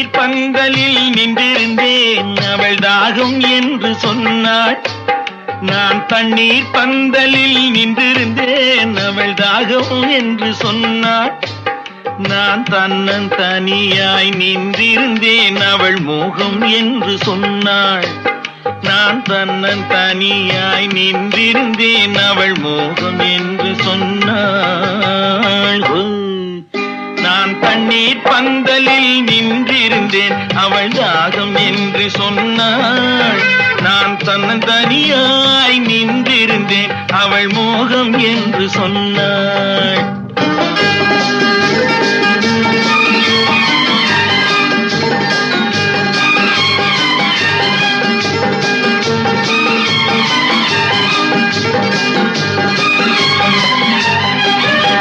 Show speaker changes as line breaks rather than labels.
தண்ணீர் பந்தலில் நின்றிருந்தேன், அவள் தாகம் என்று சொன்னாள். நான் தண்ணீர் பந்தலில் நின்றிருந்தேன், அவள் தாகம் என்று சொன்னாள். நான் தன்னன் தனியாய் நின்றிருந்தேன், அவள் மோகம் என்று சொன்னாள். நான் தன்னன் தனியாய் நின்றிருந்தேன், அவள் மோகம் என்று சொன்னாள். நான் தண்ணீர் பந்தலில் நின்றிருந்தேன், அவள் தாகம் என்று சொன்னாள். நான் தன்னன் தனியாய் நின்றிருந்தேன், அவள் மோகம் என்று சொன்னாள்.